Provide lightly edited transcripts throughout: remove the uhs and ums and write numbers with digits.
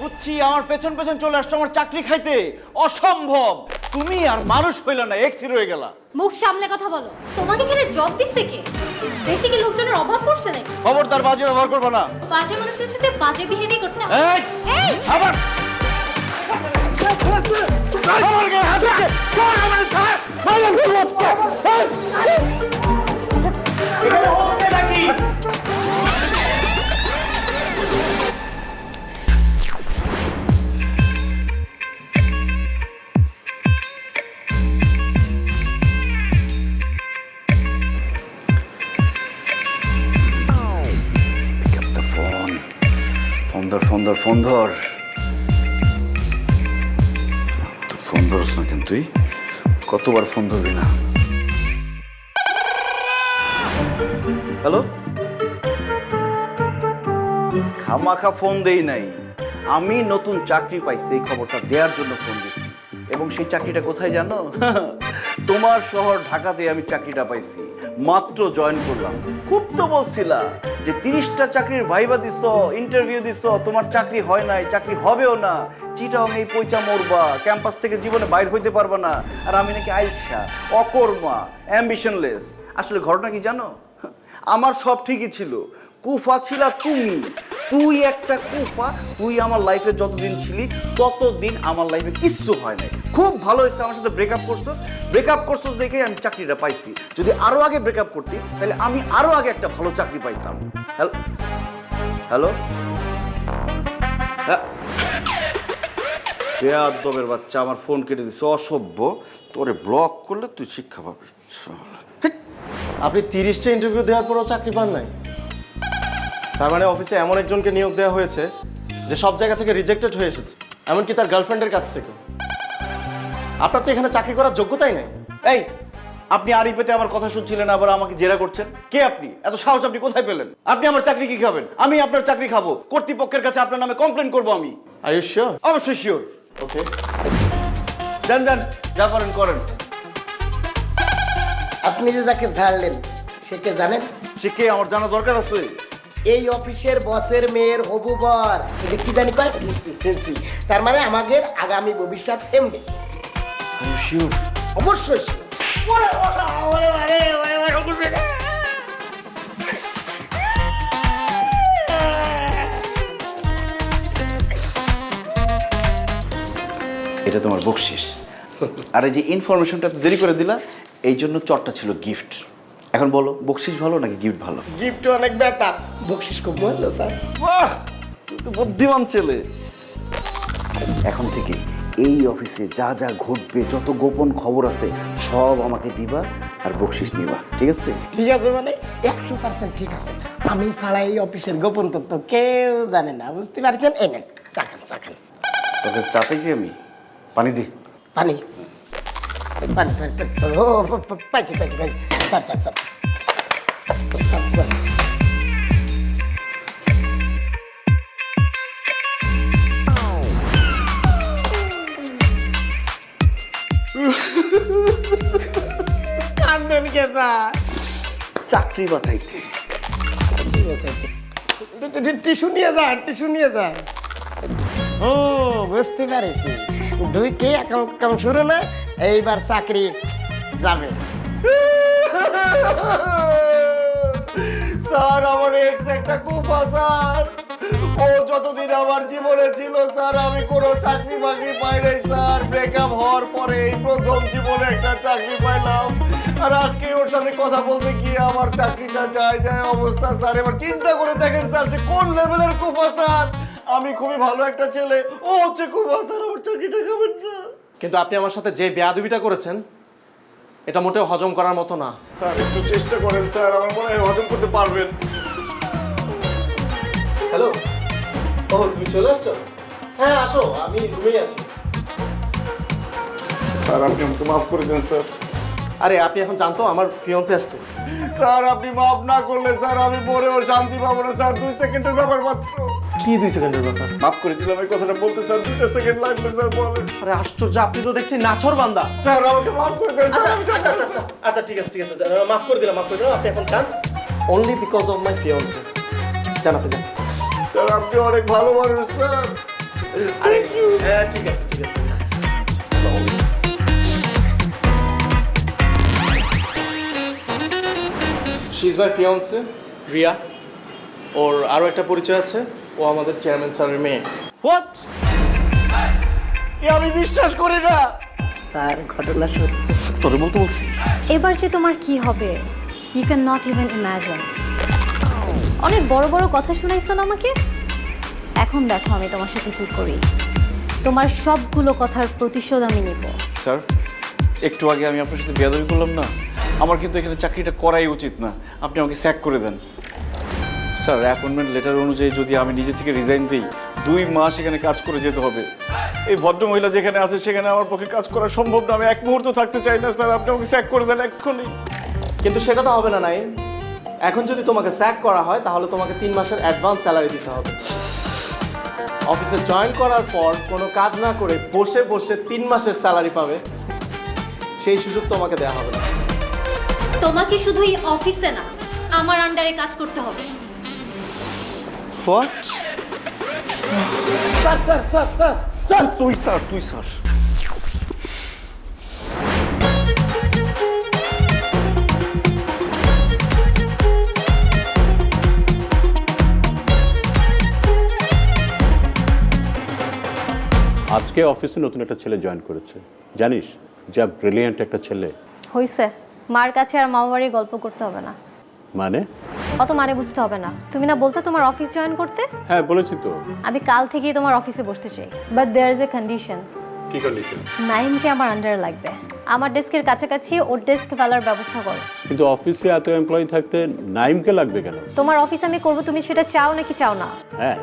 বুঝছি আমার পেছন পেছন চলে আসছো আমার চাকরি খাইতে। অসম্ভব, তুমি আর মানুষ হইল না, এক্সি রয়ে গেলা। মুখ সামলে কথা বলো। তোমাকে এখানে জব দিচ্ছে কে? দেশে কি লোকজনের অভাব পড়ছে নাকি? খবরদার বাজে ব্যবহার করবে না। বাজে মানুষের সাথে বাজে বিহেভিয়ার করতে হয়। এই এই আবার আমার গায়ে হাত দিচ্ছে। ছাড় আমার, ছাড়। মাইরা ফেলবো আজকে। এই! এখানে হচ্ছে নাকি? ফোন ধর ফোন ধরস না কেন তুই? কতবার ফোন ধরবি না? হ্যালো, খামাখা ফোন দেই নাই, আমি নতুন চাকরি পাইছি এই খবরটা দেওয়ার জন্য ফোন দিচ্ছি। এবং সেই চাকরিটা কোথায় জানো? তোমার শহর ঢাকাতে আমি চাকরিটা পাইছি, মাত্র জয়েন করলাম। খুব তো বলছিলা যে 30টা চাকরির ভাইবা দিছ, ইন্টারভিউ দিছ, তোমার চাকরি হয় নাই, চাকরি হবেও না, চিটাং এই পয়সা মরবা, ক্যাম্পাস থেকে জীবনে বাইর হইতে পারবা না। আর আমি নাকি আইসা, অকর্মা, অ্যাম্বিশনলেস। আসলে ঘটনা কি জানো? আমার সব ঠিকই ছিল, কুফা ছিলা তুমি। তুই একটা কুফা, তুই আমার লাইফে যতদিন ছিলি ততদিন আমার লাইফে কিচ্ছু হয় নাই। খুব ভালো হয়েছে আমার সাথে ব্রেকআপ করছস দেখে আমি চাকরিটা পাইছি। যদি আরো আগে ব্রেকআপ করতি তাহলে আমি আরো আগে একটা ভালো চাকরি পাইতাম। হ্যালো হ্যালো, বেয়াদবের বাচ্চা আমার ফোন কেটে দিছে, অসভ্য। তোরে ব্লক করলে তুই শিক্ষা পাবি। আপনি 30টা ইন্টারভিউ দেওয়ার পরও চাকরি পান নাই? তার মানে অফিসে এমন একজনকে নিয়োগ দেওয়া হয়েছে যে সব জায়গা থেকে রিজেক্টেড হয়ে এসেছে, এমনকি তার গার্লফ্রেন্ডের কাছ থেকে। আপনার তো এখানে চাকরি করার যোগ্যতাই নেই। এই, আপনি আড়ি পেতে আমার কথা শুনছিলেন, আবার আমাকে জেরা করছেন। কে আপনি? এত সাহস আপনি কোথায় পেলেন? আপনি আমার চাকরি কি খাবেন? আমি আপনার চাকরি খাবো। কর্তৃপক্ষের কাছে আপনার নামে কমপ্লেন করবো আমি। Are you sure? অবশ্যই শিওর। ওকে, যান যান, যা পারেন করেন। আপনি যে যাকে ছাড়লেন সে কে জানেন? সে কে আমার জানা দরকার আছে? এই অফিসের বসের মেয়ের হবু বর। এটা কি জানি কয়? প্রিন্সি। তার মানে আমাদের আগামী ভবিষ্যৎ এমডি। শিওর? অবশ্যই এটা তোমার বকশিস। আর এই যে ইনফরমেশনটা তো দেরি করে দিলা, এই জন্য চটটা ছিল গিফট। এখন বলো, বকশিস ভালো নাকি গিফট ভালো? গিফট অনেক বেটার, বকশিস খুব ভালো স্যার। বাহ, তুই তো বুদ্ধিমান ছেলে। এখন থেকে এই অফিসে যা যা ঘটবে, যত গোপন খবর আছে সব আমাকে দিবা আর বকশিস নিবা, ঠিক আছে? ঠিক আছে, মানে 100% ঠিক আছে। আমি ছাড়া এই অফিসের গোপন তথ্য কেউ জানে না, বুঝতে পারছেন? এই নেন, চাখান। তোর কাছে চা চাইছি আমি, পানি দি। পানি পানি ও পাইছি। স্যার কান্দেন কে স্যার? চাকরি বাঁচাইতে। টিস্যু নিয়ে যান। বুঝতে পারছি, ঢুকে কাম শুরু না, এইবার চাকরি যাবে। স্যার, আমার এক্স একটা কুফা স্যার। ও যতদিন আমার জীবনে ছিল স্যার, আমি কোনো চাকরি বাকরি পাই নাই স্যার। ব্রেকআপ হওয়ার পরে এই প্রথম জীবনে একটা চাকরি পাইলাম। আর আজকে ওর সাথে কথা বলতে গিয়ে আমার চাকরিটা যায় অবস্থা স্যার। এবার চিন্তা করে দেখেন স্যার, সে কোন লেভেলের কুফা স্যার। আমি খুবই ভালো একটা ছেলে, ও হচ্ছে কুফা স্যার। আমার চাকরিটা খাবেন না? কিন্তু আপনি আমার সাথে যে বেয়াদবিটা করেছেন এটা মোটেও হজম করার মতো না। স্যার, একটু চেষ্টা করেন স্যার, আমার মনে হয় হজম করতে পারবেন। হ্যালো, ও তুমি চলে আসছো? হ্যাঁ আসো, আমি রুমেই আছি। স্যার, আপনি আমাকে মাফ করে দেন স্যার। আরে আপনি এখন জানতো আমার ফিয়ন্সে আসছে। স্যার, আপনি মাফ না করলে স্যার আমি মরেও শান্তি পাবো না স্যার। 2 সেকেন্ডের ব্যাপার মাত্র। কি 2 সেকেন্ডের ব্যাপার? মাফ করে দিলাম, এই কথাটা বলতে স্যার 2টা সেকেন্ড লাগবে স্যার, বলেন। আরে আশ্চর্য, আপনি তো দেখছি নাছর বান্দা। স্যার, আমাকে মাফ করে দেন স্যার। আচ্ছা ঠিক আছে মাফ করে দিলাম। আপনি এখন যান। Only because of my fiancee. জান, আপনি যান। স্যার, আপনি অনেক ভালো মানুষ স্যার। আরে হ্যাঁ ঠিক আছে ঠিক আছে। She is my fiancee Riya. ওর আরও একটা পরিচয় আছে, ও আমাদের চেয়ারম্যান স্যারের মেয়ে। হোয়াট? আমি বিশ্বাস করি না। স্যার ঘটনা সত্যি। তোরে বলতে বলছি। এবার যে তোমার কি হবে you can not even imagine. অনেক বড় বড় কথা শুনাইছো না আমাকে, এখন দেখো আমি তোমার সাথে কি করি। তোমার সবগুলো কথার প্রতিশোধ আমি নিব। স্যার, একটু আগে আমি আপনার সাথে বেয়াদবি করলাম না, আমার কিন্তু এখানে চাকরিটা করাই উচিত না। আপনি আমাকে স্যাক করে দেন। স্যার, অ্যাপয়েন্টমেন্ট লেটার অনুযায়ী যদি আমি নিজে থেকে রিজাইন দিই, 2 মাস এখানে কাজ করে যেতে হবে। এই ভদ্রমহিলা যেখানে আছে সেখানে আমার পক্ষে কাজ করা সম্ভব না। আমি এক মুহূর্ত থাকতে চাই না স্যার, আপনি আমাকে স্যাক করে দেন এক্ষুনি। কিন্তু সেটা তো হবে না নাইম। এখন যদি তোমাকে স্যাক করা হয় তাহলে তোমাকে 3 মাসের অ্যাডভান্স স্যালারি দিতে হবে। অফিসে জয়েন করার পর কোনো কাজ না করে বসে বসে 3 মাসের স্যালারি পাবে, সেই সুযোগ তোমাকে দেওয়া হবে না। তোমাকে শুধু এই অফিসে না, আমার আন্ডারে কাজ করতে হবে। What? Sir sir sir sir sir তুই স্যার। আজকে অফিসে নতুন একটা ছেলে জয়েন করেছে, জানিস? যা ব্রিলিয়ান্ট একটা ছেলে। হইছে, মার কাছে আর মামা বাড়ির গল্প করতে হবে না। মানে? অত মানে বুঝতে হবে না। তুমি না বলতে তোমার অফিস জয়েন করতে? হ্যাঁ বলেছি তো। আমি কাল থেকেই তোমার অফিসে বসতে চাই, but there is a condition. কি কন্ডিশন? নাইমকে আমার আন্ডারে লাগবে। আমার ডেস্কের কাছাকাছি ওর ডেস্ক ফেলার ব্যবস্থা করো। কিন্তু অফিসে এত এমপ্লয়ি থাকতে নাইমকে লাগবে কেন? তোমার অফিস আমি করব, তুমি সেটা চাও নাকি চাও না? হ্যাঁ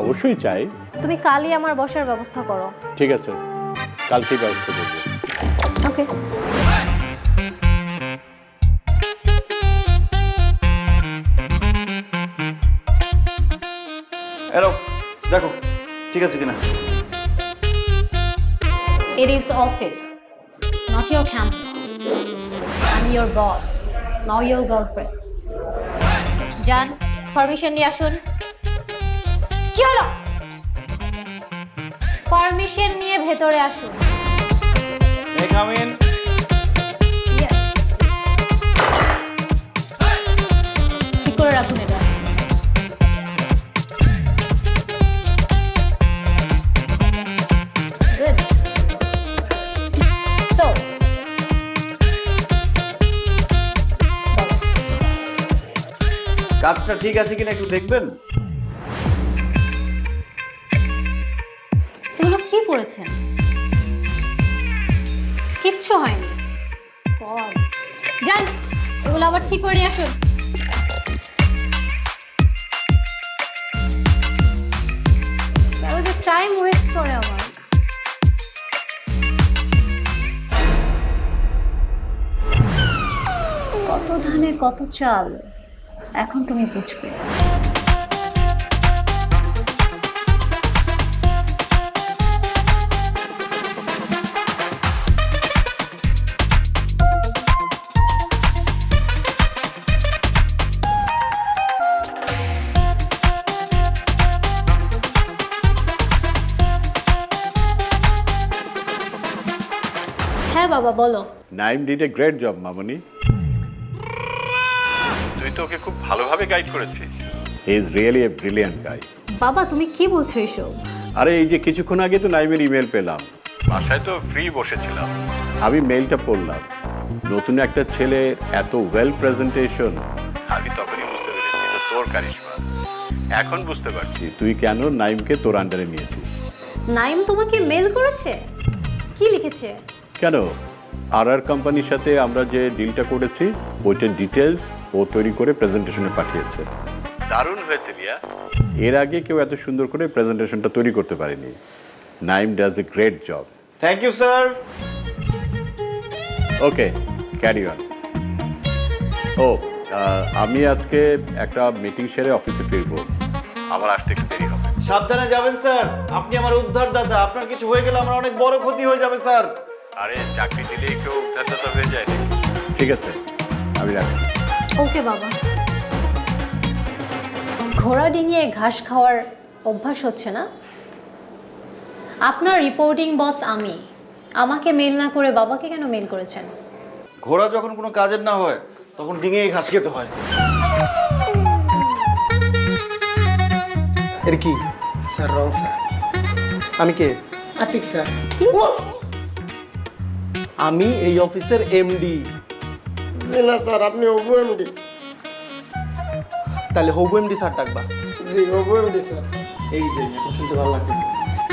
অবশ্যই চাই। তুমি কালই আমার বসার ব্যবস্থা করো। ঠিক আছে, কালকেই ব্যবস্থা করবো। ওকে। এরো দেখো ঠিক আছে কিনা। It is office, not your campus. I'm your boss, not your girlfriend. জান, পারমিশন নিয়ে আসুন। কি হলো? পারমিশন নিয়ে ভেতরে আসুন। May I come in? Yes. ঠিক করে রাখুন এটা। Good. So, কাজটা ঠিক আছে কিনা একটু দেখবেন। এগুলো কি করেছেন? কিচ্ছু হয়নি। যান, এগুলো আবার ঠিক করে নিয়ে আসুন। টাইম ওয়েস্ট করে আমার। কত ধানে কত চাল, এখন তুমি বুঝবে। হ্যাঁ বাবা বলো। Naim did a great job মামনি। তুই তো ওকে খুব ভালোভাবে গাইড করেছিস। He is really a brilliant guy. বাবা তুমি কি বলছো এসব? আরে এই যে কিছুক্ষণ আগে তো নাইমের ইমেল পেলাম, বাসায় তো ফ্রি বসেছিলাম, আমি মেইলটা পড়লাম। নতুন একটা ছেলে, এত ওয়েল প্রেজেন্টেশন, আমি তখনই বুঝতে পেরেছি এটা তোর কারিশমা। এখন বুঝতে পারছি তুই কেন নাইমকে তোর আন্ডারে নিয়েছিস। নাইম তোমাকে মেল করেছে? কি লিখেছে? কেন, আর কোম্পানির সাথে আমরা যে ডিলটা করেছি ওইটার ডিটেলস ও তৈরি করে প্রেজেন্টেশনে পাঠিয়েছে। দারুণ হয়েছে রিয়া, এর আগে কেউ এত সুন্দর করে প্রেজেন্টেশনটা তৈরি করতে পারেনি। Naim does a great job. Thank you sir. Okay, carry on. ও আমি আজকে একটা মিটিং সেরে অফিসে ফিরবো, আমার আসতে একটু দেরি হবে। সাবধানে যাবেন স্যার, আপনি আমার উদ্ধার দাদা। আপনার কিছু হয়ে গেলে আমার অনেক বড় ক্ষতি হয়ে যাবে স্যার। আরে চাকরি দিলেই কেউ উদ্ধারদাতা হয়ে যায় নাকি? ঠিক আছে, আমি রাখছি। ওকে বাবা। ঘোড়া ডিঙিয়ে ঘাস খাওয়ার অভ্যাস হচ্ছে না? আপনার রিপোর্টিং বস আমি, আমাকে মেল না করে বাবাকে কেন মেল করেছেন? ঘোড়া যখন কোনো কাজের না হয় তখন ডিঙে ঘাস খেতে হয়। এর কি? Sir wrong sir. আমি কে? আতিক স্যার। আমি এই অফিসের এমডি। জি না স্যার, আপনি হবু এমডি। তাহলে হবু এমডি স্যার ডাকবা। জি হবু এমডি স্যার। এই যে এখন শুনতে ভালো লাগতেছে,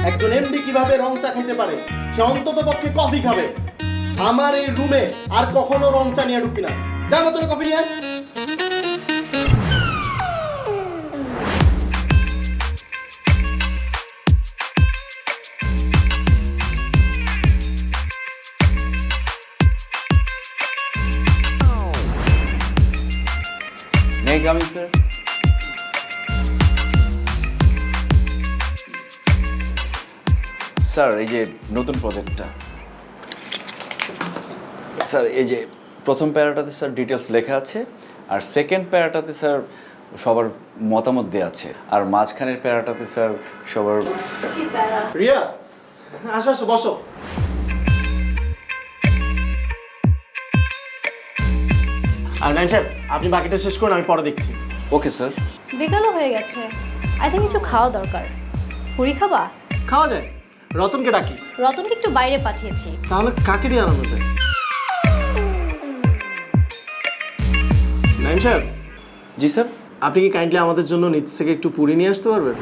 একজন এমডি কিভাবে রং চা খেতে পারে, সে অন্তত পক্ষে কফি খাবে। আমার এই রুমে আর কখনো রং চা নিয়ে ঢুকবি না। যা মতন কফি নিয়ে আয়। মে কামিং স্যার? স্যার এই যে নতুন প্রজেক্টটা, স্যার এই যে প্রথম প্যারাটাতে স্যার ডিটেলস লেখা আছে, আর সেকেন্ড প্যারাটাতে স্যার সবার মতামত দেওয়া আছে, আর মাঝখানের প্যারাটাতে স্যার সবার। রিয়া, আসো আসো, বসো। আর নাইম সাহেব, আপনি বাকিটা শেষ করুন, আমি পরে দেখছি। Okay sir. বিকালও হয়ে গেছে, আই থিঙ্ক কিছু খাওয়া দরকার। পুরি খাবা? খাওয়া যায়। রতনকে ডাকি। রতনকে একটু বাইরে পাঠিয়েছি। তাহলে কাকে দিয়ে আনানো যায়? নাইম সাহেব, জি স্যার। আপনি কি কাইন্ডলি আমাদের জন্য নিচ থেকে একটু পুরি নিয়ে আসতে পারবেন?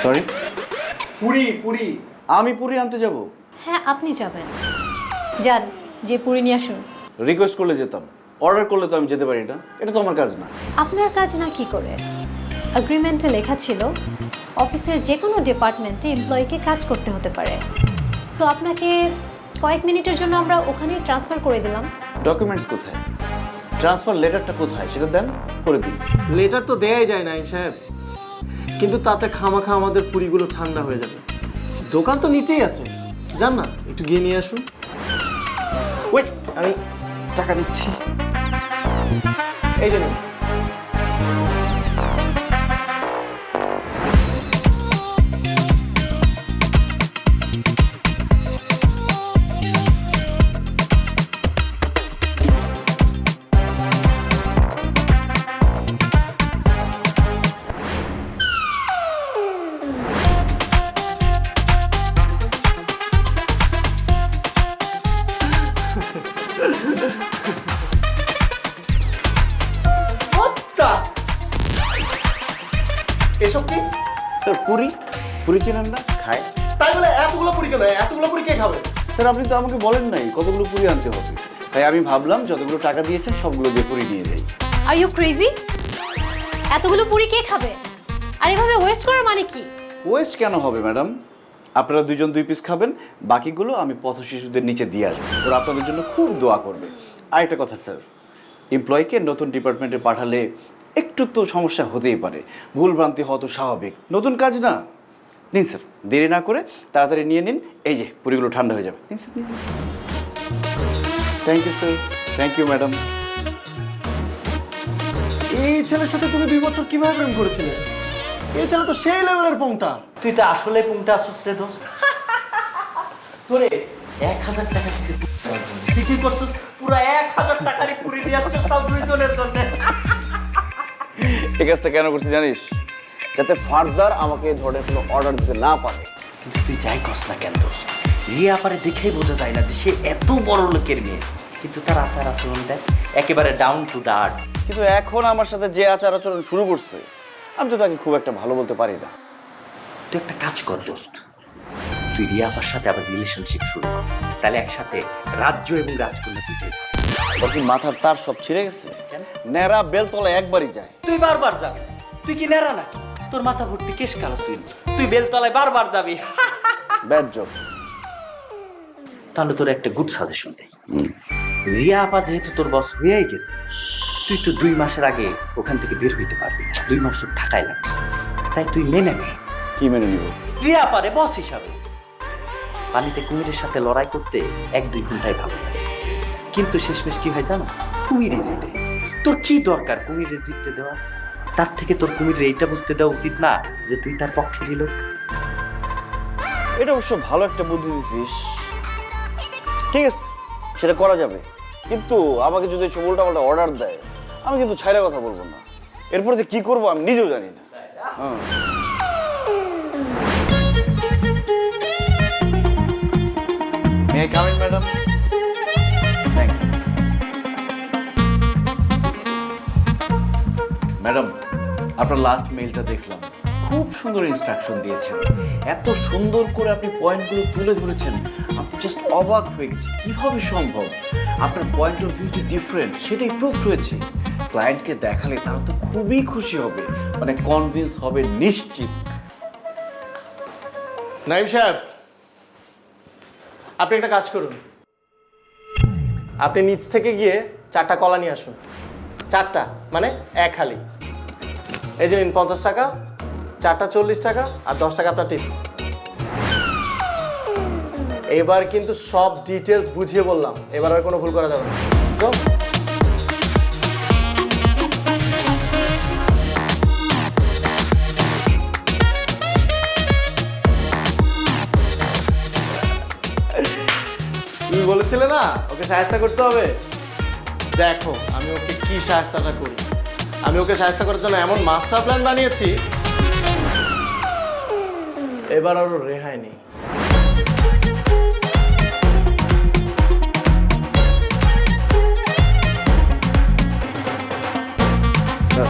সরি, পুরি পুরি। আমি পুরি আনতে যাব? হ্যাঁ আপনি যাবেন, যান, যে পুরি নিয়ে আসুন। রিকোয়েস্ট করলে যেতাম, অর্ডার করলে তো আমি যেতে পারি না, এটা তো আমার কাজ না। আপনার কাজ না কি করে? এগ্রিমেন্টে লেখা ছিল অফিসের যে কোনো ডিপার্টমেন্টে এমপ্লয়িকে কাজ করতে হতে পারে। সো আপনাকে কয়েক মিনিটের জন্য আমরা ওখানেই ট্রান্সফার করে দিলাম। ডকুমেন্টস কোথায়? ট্রান্সফার লেটারটা কোথায় সেটা দেন, করে দিই। লেটার তো দেয়াই যায় নাইম সাহেব, কিন্তু তাতে খামাখা আমাদের পুরিগুলো ঠান্ডা হয়ে যাবে। দোকান তো নিচেই আছে, যান না, একটু গিয়ে নিয়ে আসুন। ওয়েট, আমি টাকা দিচ্ছি। এই যে নিন। এসব কি? স্যার পুরি, পুরি চেনেন না? খায়। তাই বলে এতগুলো পুরি কেন? এতগুলো পুরি কে খাবে? স্যার আপনি তো আমাকে বলেন নাই কতগুলো পুরি আনতে হবে, তাই আমি ভাবলাম যতগুলো টাকা দিয়েছেন সবগুলো দিয়ে পুরি নিয়ে যাই। Are you crazy? এতগুলো পুরি কে খাবে? আর এভাবে ওয়েস্ট করার মানে কি? ওয়েস্ট কেন হবে ম্যাডাম? আপনারা দুজন 2 পিস খাবেন, বাকিগুলো আমি পথ শিশুদের নিচে দিয়ে আসবো, ওরা আপনাদের জন্য খুব দোয়া করবে। আর একটা কথা স্যার, এমপ্লয়িকে নতুন ডিপার্টমেন্টে পাঠালে একটু তো সমস্যা হতেই পারে, ভুলভ্রান্তি হওয়া তো স্বাভাবিক, নতুন কাজ না। নিন স্যার, দেরি না করে তাড়াতাড়ি নিয়ে নিন, এই যে পুরিগুলো ঠান্ডা হয়ে যাবে। নিন স্যার, নিন। Thank you sir. Thank you madam. এই ছেলের সাথে তুমি 2 বছর কিভাবে প্রেম করেছিলে? এই ছেলে তো সেই লেভেলের পংটা। তুই তো আসলে পুংটা আসছিস রে দোস্ত। তোরে 1000 টাকা দিছে তুই কি করছিস? পুরো 1000 টাকারই পুরি নিয়ে আসছিস, তাও 2 জনের জন্য। এই কাজটা কেন করছি জানিস? যাতে ফার্দার আমাকে এই ধরনের কোনো অর্ডার দিতে না পারে। কিন্তু তুই যাই করস না কেন দোস্ত, রিয়া পারে দেখেই বোঝা যায় না যে সে এত বড় লোকের মেয়ে, কিন্তু তার আচার আচরণ দেখ একেবারে ডাউন টু দা আর্থ। কিন্তু এখন আমার সাথে যে আচার আচরণ শুরু করছে, আমি তো তাকে খুব একটা ভালো বলতে পারি না। তুই একটা কাজ কর দোস্ত, তুই রিয়া আপার সাথে আবার রিলেশনশিপ শুরু কর, তাহলে একসাথে রাজ্য এবং রাজকন্যা তুই পেয়ে যাবি। ওর কি মাথার তার সব ছিঁড়ে গেছে? নেড়া বেলতলা একবারই যায়। তুই বারবার যাবি? তুই কি নেড়া নাকি? তোর মাথা ভর্তি কেশ কালো চুল, তুই বেলতলায় বারবার যাবি। Bad job. তাহলে তোর একটা গুড সাজেশন দেই। রিয়া আপা যেহেতু তোর বস হয়েই গেছে, তুই তো 2 মাসের আগে ওখান থেকে বের হইতে পারবি না, 2 মাস তোর থাকাই লাগবে। তাই তুই মেনে নে। কি মেনে নিব? রিয়া আপারে বস হিসাবে। পানিতে কুমিরের সাথে লড়াই করতে 1-2 ঘন্টায় ভালো লাগে, কিন্তু শেষমেশ কি হয় জানো? কুমিরই জিতে। তোর কি দরকার কুমিরে জিততে দেওয়া? তার থেকে তোর কুমিরে এইটা বুঝতে দেওয়া উচিত না যে তুই তার পক্ষেরই লোক। এটা অবশ্য ভালো একটা বুদ্ধি দিছিস। ঠিক আছে, সেটা করা যাবে, কিন্তু আমাকে যদি এসব উল্টাপাল্টা অর্ডার দেয় আমি কিন্তু ছাইরা কথা বলবো না। এরপরে যে কি করবো আমি নিজেও জানি না। হ্যাঁ। May I come in, madam? Thank you. Madam, আপনার লাস্ট মেইলটা দেখলাম, খুব সুন্দর ইনস্ট্রাকশন দিয়েছেন, এত সুন্দর করে আপনি পয়েন্টগুলো তুলে ধরেছেন, আমি জাস্ট অবাক হয়ে গেছি কিভাবে সম্ভব। আপনার পয়েন্ট অফ ভিউ যে ডিফারেন্ট সেটাই প্রুভ হয়েছে। ক্লায়েন্টকে দেখালে তারা তো খুবই খুশি হবে, মানে কনভিন্স হবে নিশ্চিত। নাইম সাহেব, আপনি একটা কাজ করুন, আপনি নিচ থেকে গিয়ে 4টা কলা নিয়ে আসুন। 4টা মানে এক হালি। এই যে নিন 50 টাকা, 4টা 40 টাকা, আর 10 টাকা আপনার টিপস। এবার কিন্তু সব ডিটেলস বুঝিয়ে বললাম, এবার আর কোনো ভুল করা যাবে না। তো তুমি বলেছিলে না ওকে সাহায্য করতে হবে, দেখো আমি ওকে কি সাহায্যটা করি। আমি ওকে সাহায্য করার জন্য এমন মাস্টার প্ল্যান বানিয়েছি, এবার আর ওর রেহাই নেই। স্যার,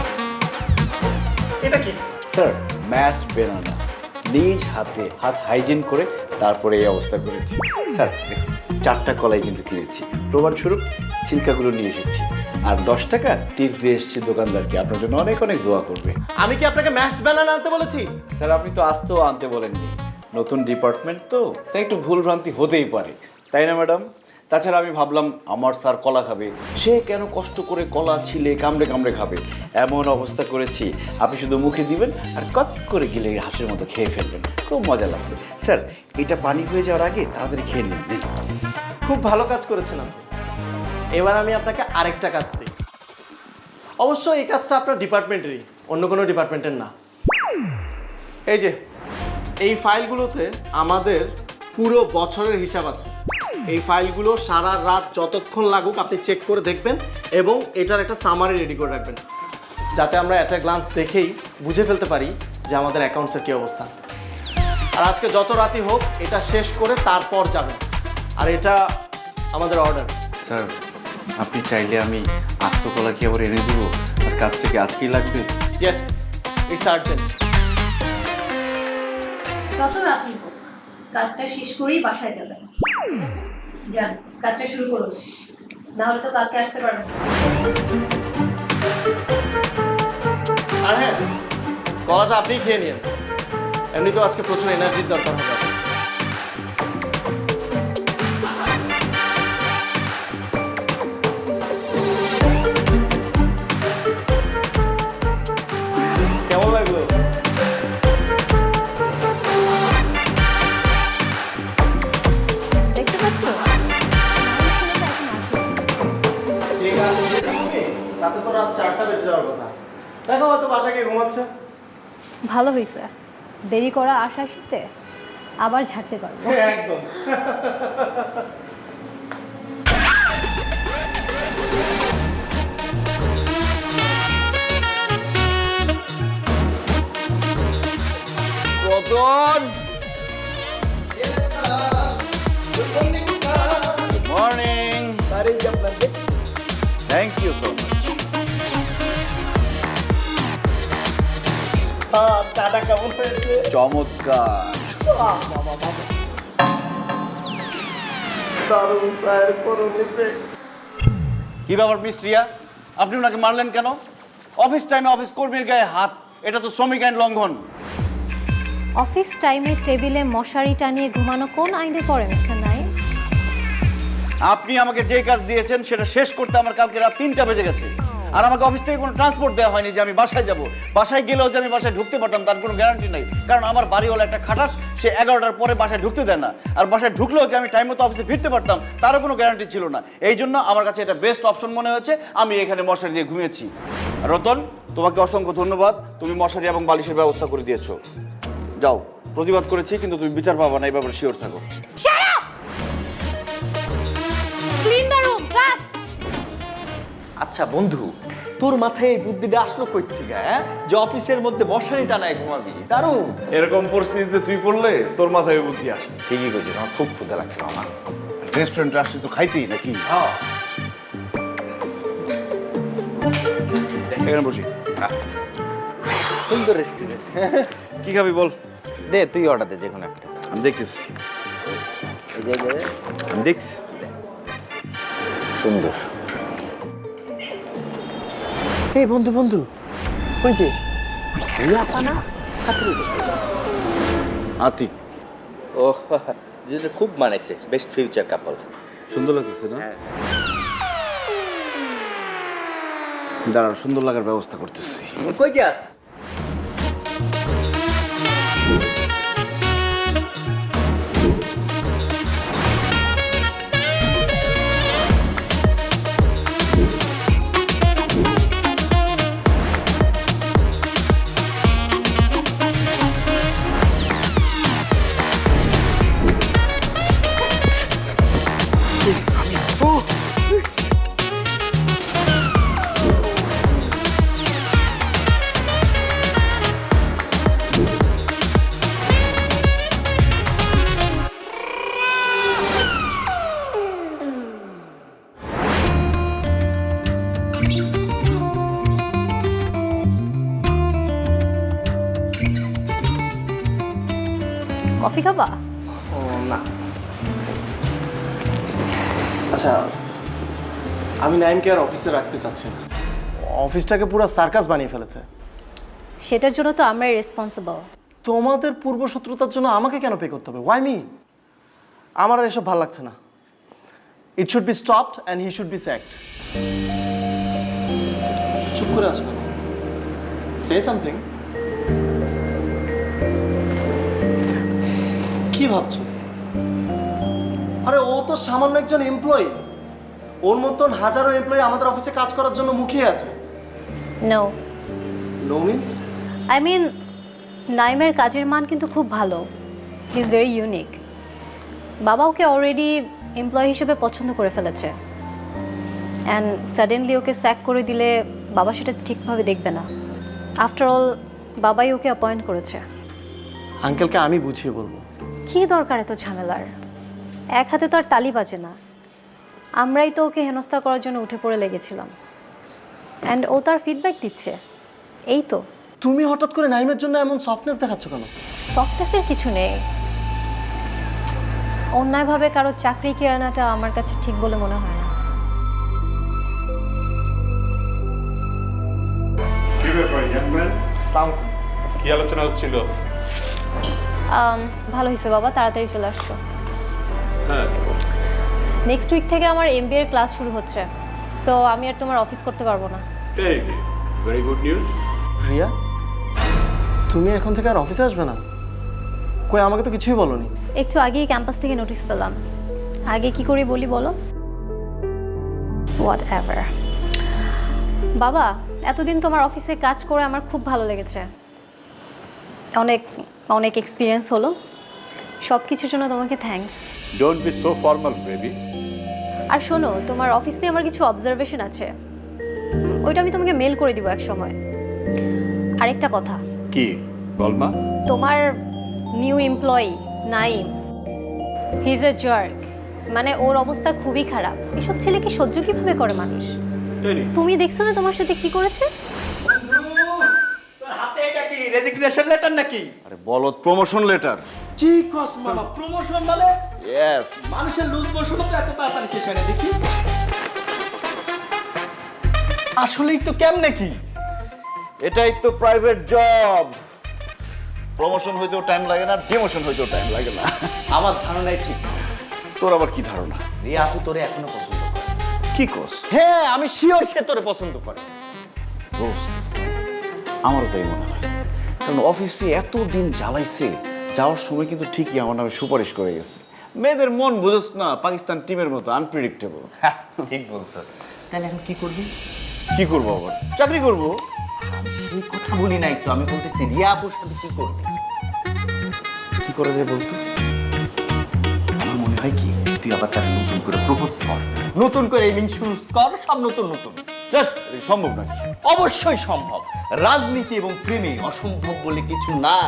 এটা কি? স্যার ম্যাশড বেনানা, নিজ হাতে হাত হাইজিন করে তারপরে এই অবস্থা করেছি। স্যার দেখুন, 4টা কলাই কিন্তু কিনেছি, প্রমাণস্বরূপ ছিলকাগুলো নিয়ে এসেছি, আর 10 টাকা টিপস দিয়ে এসেছি দোকানদারকে, আপনার জন্য অনেক অনেক দোয়া করবে। আমি কি আপনাকে ম্যাশ বানানা আনতে বলেছি? স্যার আপনি তো আসতেও আনতে বলেননি, নতুন ডিপার্টমেন্ট তো, তাই একটু ভুল ভ্রান্তি হতেই পারে, তাই না ম্যাডাম? তাছাড়া আমি ভাবলাম আমার স্যার কলা খাবে, সে কেন কষ্ট করে কলা ছিলে কামড়ে কামড়ে খাবে, এমন অবস্থা করেছি আপনি শুধু মুখে দিবেন আর কত করে গিলে হাঁসের মতো খেয়ে ফেলবেন, খুব মজা লাগবে। স্যার এটা পানি হয়ে যাওয়ার আগে তাড়াতাড়ি খেয়ে নিন। খুব ভালো কাজ করেছেন আপনি। এবার আমি আপনাকে আরেকটা কাজ দিই, অবশ্য এই কাজটা আপনার ডিপার্টমেন্টেরই, অন্য কোনো ডিপার্টমেন্টের না। এই যে এই ফাইলগুলোতে আমাদের পুরো বছরের হিসাব আছে। এই ফাইলগুলো সারা রাত যতক্ষণ লাগুক আপনি চেক করে দেখবেন এবং এটার একটা সামারি রেডি করে রাখবেন, যাতে আমরা একটা গ্লান্স দেখেই বুঝে ফেলতে পারি যে আমাদের অ্যাকাউন্টসের কী অবস্থা। আর আজকে যত রাতই হোক এটা শেষ করে তারপর যাবেন, আর এটা আমাদের অর্ডার। স্যার আপনি চাইলে আমি আস্ত কলা কি আবার এনে দিব, আর কাজটা কি আজকেই লাগবে? Yes, it's urgent. যত রাতই হোক কাজটা শেষ করেই বাসায় যাবেন, ঠিক আছে? যান, কাজটা শুরু করুন, না হলে তো কালকে আসতে পারবেন না। আর হ্যাঁ, কলাটা আপনিই খেয়ে নিন, এমনিতেও আজকে প্রচুর এনার্জির দরকার হবে। কেমন লাগলো? দেখতে পাচ্ছ? ঠিক আছে, তুমি তাতে তো রাত 4টা বেজে যাওয়ার কথা, দেখো হয়তো বাসা গিয়ে ঘুমাচ্ছে। ভালো হয়েছে, দেরি করা আসার সাথে আবার ঝাড়তে পারবো। একদম। Ratan, morning. Thank you so much. Sir চাটা কেমন হয়েছে? চমৎকার। দারুণ চায়ের করুন effect। কি ব্যাপার মিস রিয়া, আপনি ওনাকে মারলেন কেন? অফিস টাইমে অফিস কর্মীর গায়ে হাত, এটা তো শ্রমিক আইন লঙ্ঘন। অফিস টাইমে টেবিলে মশারি টানিয়ে ঘুমানো কোন আইনে পড়ে মিস্টার নাইম? আপনি আমাকে যে কাজ দিয়েছেন সেটা শেষ করতে আমার কালকে রাত 3টা বেজে গেছে, আর আমাকে অফিস থেকে কোনো ট্রান্সপোর্ট দেওয়া হয়নি যে আমি বাসায় যাব। বাসায় গেলেও যে আমি বাসায় ঢুকতে পারতাম তার কোনো গ্যারান্টি নাই, কারণ আমার বাড়িওয়ালা একটা খাটাস, সে 11টার পরে বাসায় ঢুকতে দেয় না, আর বাসায় ঢুকলেও যে আমি টাইম মতো অফিসে ফিরতে পারতাম তারও কোনো গ্যারান্টি ছিল না। এই জন্য আমার কাছে এটা বেস্ট অপশন মনে হয়েছে, আমি এখানে মশারি দিয়ে ঘুমিয়েছি। রতন, তোমাকে অসংখ্য ধন্যবাদ, তুমি মশারি এবং বালিশের ব্যবস্থা করে দিয়েছো। যাও, প্রতিবাদ করেছি, কিন্তু তুমি বিচার পাবা না, এই ব্যাপারে শিওর থাকো। Shut up! Clean the room, fast! আচ্ছা বন্ধু, তোর মাথায় এই বুদ্ধিটা আসলো কই থেকে, হ্যাঁ? যে অফিসের মধ্যে মশারি টানায় ঘুমাবি, দারুণ। এরকম পরিস্থিতিতে তুই পড়লে তোর মাথায় বুদ্ধি আসছে। ঠিকই বলছিস, আমার খুব ক্ষুধা লাগছে মামা। রেস্টুরেন্টে আসছিস তো খাইতেই নাকি? এখানে বসি। সুন্দর রেস্টুরেন্ট। কি খাবি বল? দে তুই অর্ডার দে যে কোনো একটা। আমি দেখতেছি, আমি দেখতেছি। সুন্দর। এই বন্ধু বন্ধু, ওই যে রিয়াপা না, আতিক, ও যেটা খুব মানাইছে, বেস্ট ফিউচার কাপল। সুন্দর লাগতেছে না? দাঁড়াও, সুন্দর লাগার ব্যবস্থা করতেছি। কই যাস? কফি খাবা? ও না, আচ্ছা আমি নাইমকে আর অফিসে রাখতে চাচ্ছি না। অফিসটাকে পুরো সার্কাস বানিয়ে ফেলেছে। সেটার জন্য তো আমরাই রেসপন্সিবল। তোমাদের পূর্বশত্রুতার জন্য আমাকে কেন পে করতে হবে? Why me? আমার আর এসব ভালো লাগছে না। It should be stopped and he should be sacked. চুপ করে আছো কেন? Say something. কি ভাবছো? আরে ও তো সামান্য একজন এমপ্লয়ি। ওর মতন হাজারো এমপ্লয়ি আমাদের অফিসে কাজ করার জন্য মুখিয়ে আছে। No, no means? I mean নাইমের কাজের মান কিন্তু খুব ভালো। He is very unique. বাবা ওকে অলরেডি এমপ্লয়ি হিসেবে পছন্দ করে ফেলেছে, অ্যান্ড সাডেনলি ওকে স্যাক করে দিলে বাবা সেটা ঠিকভাবে দেখবে না। আফটার অল বাবাই ওকে অ্যাপয়েন্ট করেছে। আঙ্কেলকে আমি বুঝিয়ে বলবো। কী দরকার এত ঝামেলার? এক হাতে তো আর তালি বাজে না। আমরাই তো ওকে হেনস্থা করার জন্য উঠে পড়ে লেগেছিলাম, অ্যান্ড ও তার ফিডব্যাক দিচ্ছে। এই তো। তুমি হঠাৎ করে নাইমের জন্য এমন সফটনেস দেখাচ্ছ কেন? সফটনেসের কিছু নেই। অন্যায়ভাবে কারো চাকরি কেড়ে নেওয়াটা আমার কাছে ঠিক বলে মনে হয় না। কি ব্যাপার ইয়াংম্যান? কি আলোচনা হচ্ছিল? ভালো হয়েছে বাবা, তাড়াতাড়ি চলে আসছো। হ্যাঁ, নেক্সট উইক থেকে আমার এমবিএ এর ক্লাস শুরু হচ্ছে, সো আমি আর তোমার অফিস করতে পারবো না। Very good news. রিয়া, তুমি এখন থেকে আর অফিসে আসবে না? কই, আমাকে তো কিছুই বলোনি। একটু আগেই ক্যাম্পাস থেকে নোটিশ পেলাম। আগে কি করে বলি বলো? What ever. বাবা, এতদিন তোমার অফিসে কাজ করে আমার খুব ভালো লেগেছে। অনেক অনেক এক্সপিরিয়েন্স হলো। সব কিছুর জন্য তোমাকে thanks. Don't be so formal baby. আর শোনো, তোমার অফিস নিয়ে আমার কিছু অবজারভেশন আছে, ওইটা আমি তোমাকে মেল করে দিব এক সময়। আরেকটা কথা, কি বলমা? তোমার new employee Naim, he is a jerk. মানে ওর অবস্থা খুবই খারাপ। এসব ছেলেকে সহ্য কিভাবে করে মানুষ? তুমি দেখছো না তোমার সাথে কি করেছে? তোর হাতে এটা কি রেজিগনেশন লেটার নাকি? আরে বলো, প্রমোশন লেটার। কি কস মামা, প্রমোশন মানে? ইয়েস। মানুষের লুজ মোশন তো এত তাড়াতাড়ি শেষ হয় না দেখি। আসলেই তো কেমনে কি? এটাই তো প্রাইভেট জব। প্রমোশন হইতেও টাইম লাগে না, ডিমোশন হইতেও টাইম লাগে না। আমার ধারণাই ঠিক। তোর আবার কি ধারণা? রিয়া আপু তোরে এখনো পছন্দ করে। কি কস? হ্যাঁ, আমি শিওর সে তোরে পছন্দ করে। দোস্ত, আমারও তাই মনে হয়। কারণ অফিসে এত দিন জ্বালাইছে, যাওয়ার সময় কিন্তু ঠিকই আমার নামে সুপারিশ করে গেছে। মেয়েদের মন বুঝোস না, পাকিস্তান টিমের মতো আনপ্রেডিক্টেবল। ঠিক বলছিস। তাহলে এখন কি করবি? কি করবো আবার? চাকরি করবো। এই কথা বলি নাই তো, আমি বলতেছি রিয়া আপুর সাথে কি করবি? কি করা যায় বলতো? আমার মনে হয় কি তুই আবার তার নতুন করে প্রপোজ কর, নতুন করে ইনিংস শুরু কর, সব নতুন নতুন। ধ্যাৎ, এটা সম্ভব নাকি? অবশ্যই সম্ভব। রাজনীতি এবং প্রেমে অসম্ভব বলে কিছু না।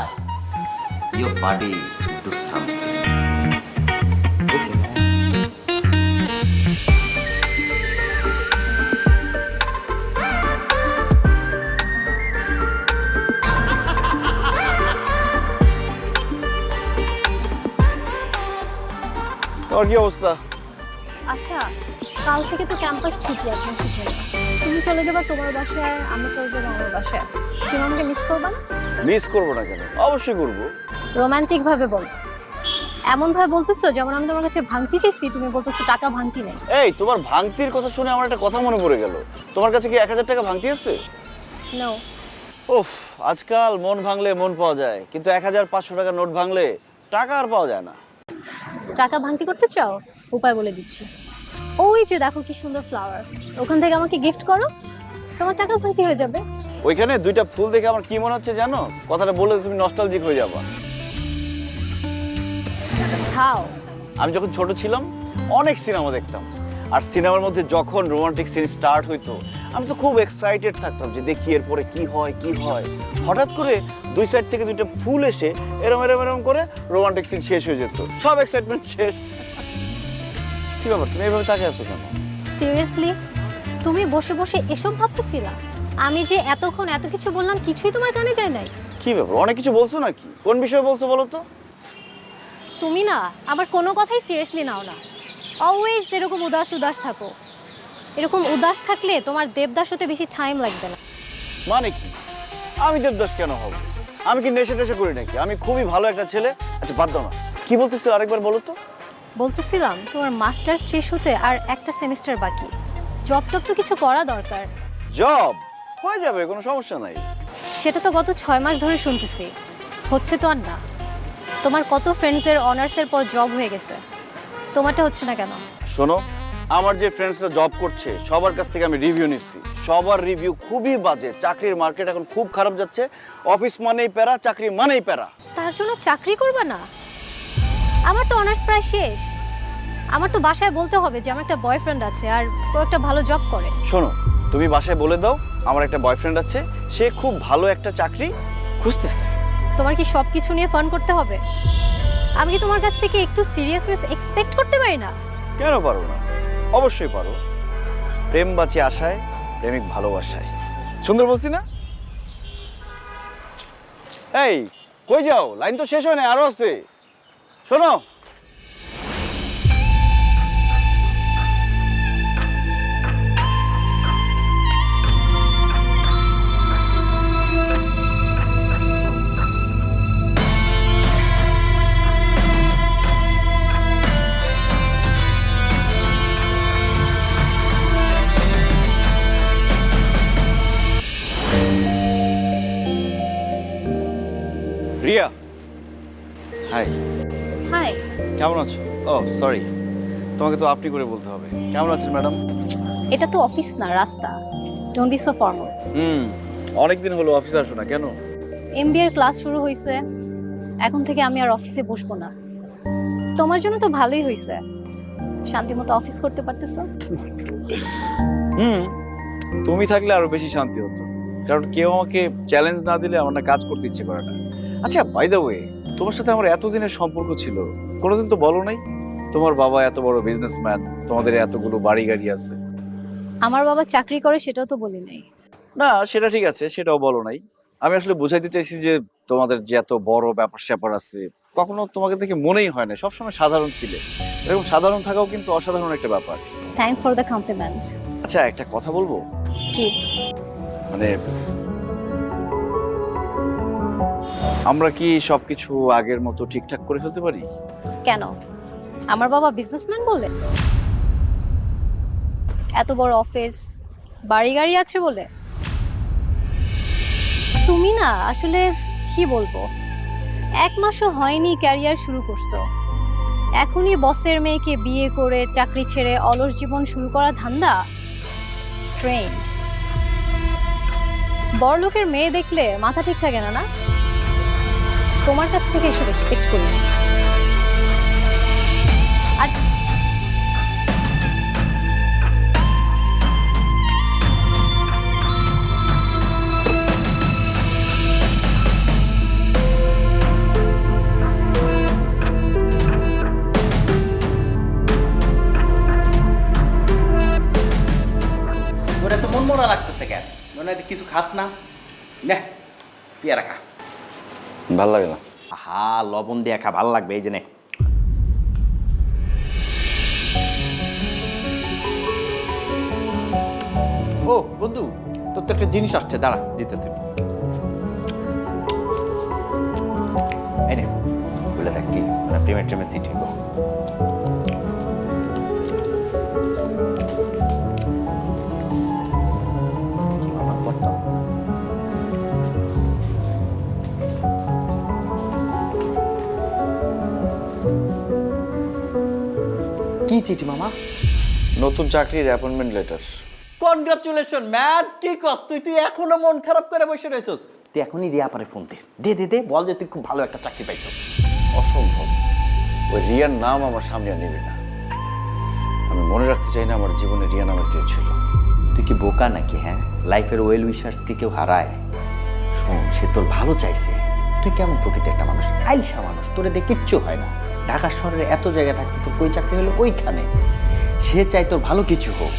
Your buddy do something. তোমার কি অবস্থা? আচ্ছা, কাল থেকে তো ক্যাম্পাস ছুটি একদম ছুটি না। তুমি চলে যাবে তোমার বাসায়, আমি চলে যাবো আমার বাসায়। তুমি আমাকে মিস করবা না? মিস করবো না কেন? অবশ্যই করবো। রোমান্টিক ভাবে বল, এমন ভাবে বলতেছো যেমন আমি তোমার কাছে ভাঙতি চাইছি, তুমি বলতেছো টাকা ভাঙতি নেই। এই, তোমার ভাঙতির কথা শুনে আমার একটা কথা মনে পড়ে গেল। তোমার কাছে কি 1000 টাকা ভাঙতি আছে? নো। উফ, আজকাল মন ভাঙলে মন পাওয়া যায়, কিন্তু 1500 টাকা নোট ভাঙলে টাকা আর পাওয়া যায় না। টাকা ভাঙতি করতে চাও? উপায় বলে দিচ্ছি। ওই যে দেখো কি সুন্দর ফ্লাওয়ার, ওখান থেকে আমাকে গিফট করো, তোমার টাকা ভাঙতি হয়ে যাবে। ওইখানে 2টা ফুল দেখে আমার কি মনে হচ্ছে জানো? কথাটা বলে তুমি নস্টালজিক হয়ে যাবা। খাও। আমি যখন ছোট ছিলাম অনেক সিনেমা দেখতাম, আর সিনেমার মধ্যে যখন রোমান্টিক সিন স্টার্ট হইতো আমি তো খুব এক্সাইটেড থাকতাম যে দেখি এরপরে কি হয় কি হয়। হঠাৎ করে 2 সাইড থেকে 2টা ফুল এসে এরম এরম এরম করে রোমান্টিক সিন শেষ হয়ে যেত, সব এক্সাইটমেন্ট শেষ। কি ব্যাপার, তুমি এইভাবে তাকিয়ে আছো কেন? সিরিয়াসলি তুমি বসে বসে এসব ভাবতেছিলা? আমি যে এতক্ষণ এত কিছু বললাম কিছুই তোমার কানে যায় নাই? কি ব্যাপার, অনেক কিছু বলছো নাকি? কোন বিষয়ে বলছো বলো তো? তুমি না আমার কোনো কথাই সিরিয়াসলি নাও না। অলওয়েজ এরকম উদাস উদাস থাকো। এরকম উদাস থাকলে তোমার দেবদাস হতে বেশি টাইম লাগবে না। মানে কি? আমি দেবদাস কেন হব? আমি কি নেশা টেশা করি নাকি? আমি খুবই ভালো একটা ছেলে। আচ্ছা বাদ দাও না, কি বলতেছিল আরেকবার বলো তো। বলতেছিলাম তোমার মাস্টার্স শেষ হতে আর একটা সেমিস্টার বাকি, জব টব তো কিছু করা দরকার। জব হয়ে যাবে, কোনো সমস্যা নাই। সেটা তো গত 6 মাস ধরে শুনতেছি, হচ্ছে তো আর না। তোমার কত ফ্রেন্ডসদের অনার্সের পর জব হয়ে গেছে, তোমারটা হচ্ছে না কেন? শোনো, আমার যে ফ্রেন্ডসরা জব করছে সবার কাছ থেকে আমি রিভিউ নিচ্ছি, সবার রিভিউ খুবই বাজে। চাকরির মার্কেট এখন খুব খারাপ যাচ্ছে, অফিস মানেই প্যারা, চাকরি মানেই প্যারা। তার জন্য চাকরি করবা না? আমার তো অনার্স প্রায় শেষ, আমার তো বাসায় বলতে হবে যে আমার একটা বয়ফ্রেন্ড আছে আর ও একটা ভালো জব করে। শোনো, তুমি বাসায় বলে দাও আমার একটা বয়ফ্রেন্ড আছে, সে খুব ভালো একটা চাকরি খুঁজতেছে। তোমার কি সব কিছু নিয়ে ফান করতে হবে? আমি কি তোমার কাছ থেকে একটু সিরিয়াসনেস এক্সপেক্ট করতে পারি না? কেন পারো না? অবশ্যই পারো। প্রেম বাঁচে আশায়, প্রেমিক ভালোবাসায়। সুন্দর বলছি না? এই কই যাও? লাইন তো শেষ হয় না, আরো আছে। শোনো, রিয়া। হাই। হাই। কেমন আছো? ও সরি, তোমাকে তো আপনি করে বলতে হবে। কেমন আছেন ম্যাডাম? এটা তো অফিস না, রাস্তা। Don't be so formal. অনেকদিন হলো অফিসে আসো না কেন? এমবিএ এর ক্লাস শুরু হয়েছে, এখন থেকে আমি আর অফিসে বসবো না। তোমার জন্য তো ভালোই হয়েছে, শান্তিমতো অফিস করতে পারতেছো। তুমি থাকলে আরো বেশি শান্তি হতো, কারণ কেউ আমাকে চ্যালেঞ্জ না দিলে আমার না কাজ করতে ইচ্ছে করে না। আচ্ছা বাই দ্য ওয়ে, তোমার সাথে আমার এতদিনের সম্পর্ক ছিল, কোনোদিন তো বলো নাই তোমার বাবা এত বড় বিজনেসম্যান, তোমাদের এতগুলো বাড়ি গাড়ি আছে। আমার বাবা চাকরি করে সেটাও তো বলি নাই। না সেটা ঠিক আছে, সেটাও বলো নাই। আমি আসলে বোঝাইতে চাইছি যে তোমাদের যে এত বড় ব্যাপার স্যাপার আছে, কখনো তোমাকে দেখে মনেই হয় না, সবসময় সাধারণ ছিলে। এরকম সাধারণ থাকাও কিন্তু অসাধারণ একটা ব্যাপার। Thanks for the compliment. আচ্ছা একটা কথা বলবো? কি? মানে আমরা কি সবকিছু আগের মতো ঠিকঠাক করে ফেলতে পারি? কেন? আমার বাবা বিজনেসম্যান বলে? এত বড় অফিস, বাড়ি গাড়ি আছে বলে? তুমি না আসলে কি বলবো, 1 মাসও হয়নি ক্যারিয়ার শুরু করছো, এখনই বসের মেয়েকে বিয়ে করে চাকরি ছেড়ে অলস জীবন শুরু করা ধান্দা? স্ট্রেঞ্জ। বড়লোকের মেয়ে দেখলে মাথা ঠিক থাকে না, না? তোমার কাছ থেকে এসব এক্সপেক্ট করি না। আর তোর এত মন মরা লাগতেছে কেন? মনে হয় কিছু খাস না? নে পেয়ারা খা। ভাল লাগে না। হা, লবণ দিয়ে খা, ভালো লাগবে। এই যে নে। ও বন্ধু, তোর তো একটা জিনিস আসছে, দাঁড়া দিতেছি। এই নে, বলে দেখ কি প্রেমের ট্রেমের সিট হইব। কি বাবা কত কি চিঠি মামা? নতুন চাকরির অ্যাপয়েন্টমেন্ট লেটার। Congratulation man. কি কস তুই এখনো মন খারাপ করে বসে রয়েছস? তুই এখনই রিয়া পারে ফোন দে দে দে, বল যে তুই খুব ভালো একটা চাকরি পাইছস। অসম্ভব, ওই রিয়ার নাম আমার সামনে আর নেবে না। আমি মনে রাখতে চাই না আমার জীবনে রিয়া নামের কেউ ছিল। তুই কি বোকা নাকি? হ্যাঁ, লাইফের ওয়েল উইশার্সকে কেউ হারায়? শোন, সে তোর ভালো চাইছে। তুই কেমন প্রকৃতির একটা মানুষ, আইলসা মানুষ, তোরে দিয়ে কিচ্ছু হয় না। ঢাকা শহরের এত জায়গায় থাকতে তোর কই চাকরি হলো ওইখানে। সে চাই তোর ভালো কিছু হোক,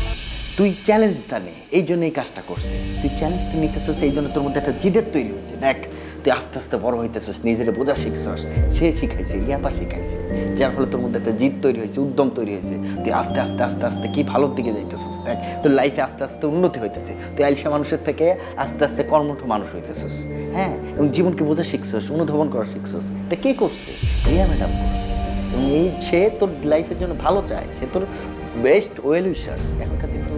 তুই চ্যালেঞ্জটা নে, এই জন্য এই কাজটা করছে। তুই চ্যালেঞ্জটা নিতেছিস, এই জন্য তোর মধ্যে একটা জিদের তৈরি হয়েছে। দেখ, তুই আস্তে আস্তে বড় হইতেছিস, নিজের বোঝা শিখছস। সে শিখাইছে, রিয়াপা শিখাইছে, যার ফলে তোর মধ্যে একটা জিদ তৈরি হয়েছে, উদ্যম তৈরি হয়েছে। তুই আস্তে আস্তে আস্তে আস্তে কি ভালোর দিকে যাইতেছিস। দেখ, তোর লাইফে আস্তে আস্তে উন্নতি হইতেছে। তুই আইলসা মানুষের থেকে আস্তে আস্তে কর্মঠ মানুষ হইতেছিস। হ্যাঁ, এবং জীবনকে বোঝা শিখছস, অনুধাবন করা শিখছস। এটা কে করছে? রিয়া ম্যাডাম করছে। এবং এই সে তোর লাইফের জন্য ভালো চায়, সে তোর বেস্ট ওয়েল উইশার্স। এখনকার দিন তো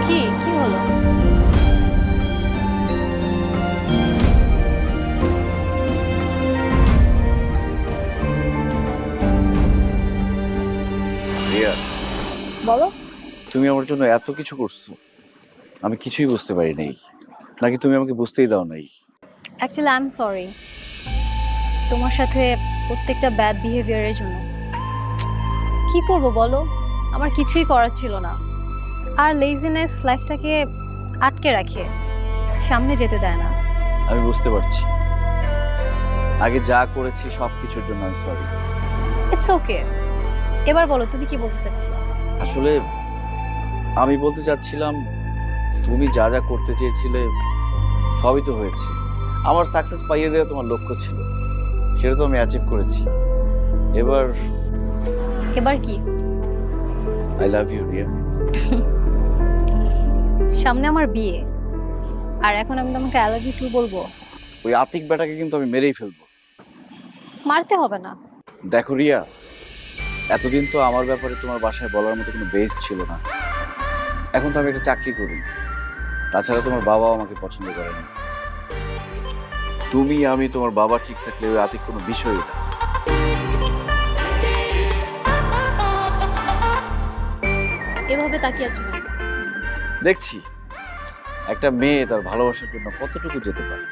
কি কি হলো? রিয়া, বলো। তুমি আমার জন্য এত কিছু করছো, আমি কিছুই বুঝতে পারি নাই, নাকি তুমি আমাকে বুঝতেই দাও নাই? অ্যাকচুয়ালি আই এম সরি তোমার সাথে প্রত্যেকটা ব্যাড বিহেভিয়ারের জন্য। কি করব বলো, আমার কিছুই করার ছিল না। আর লেজিনেস লাইফটাকে আটকে রাখে, সামনে যেতে দেয় না। আমি বুঝতে পারছি, আগে যা করেছি সব কিছুর জন্য আমি সরি। It's okay. এবার বলো, তুমি কি বলতে চাচ্ছিলে? আসলে আমি বলতে চাচ্ছিলাম, তুমি যা যা করতে চেয়েছিলে সবই তো হয়েছে। আমার সাকসেস পাইয়ে দেওয়া তোমার লক্ষ্য ছিল, সেটা তো আমি অ্যাচিভ করেছি। এবার এবার কি? I love you Riya. সামনে আমার বিয়ে, আর এখন আমি তোমাকে আই লাভ ইউ টু বলবো? ওই আতিক বেটাকে কিন্তু আমি মেরেই ফেলবো। মারতে হবে না। দেখো রিয়া, এতদিন তো আমার ব্যাপারে তোমার বাসায় বলার মতো কোনো বেস ছিল না। এখন তো আমি একটা চাকরি করি, তাছাড়া তোমার বাবাও আমাকে পছন্দ করে না। তুমি আমি তোমার বাবা ঠিক থাকলে ওই আতিক কোনো বিষয়ই না। এভাবে তাকিয়ে আছো কেন? দেখছি একটা মেয়ে তার ভালোবাসার জন্য কতটুকু যেতে পারে।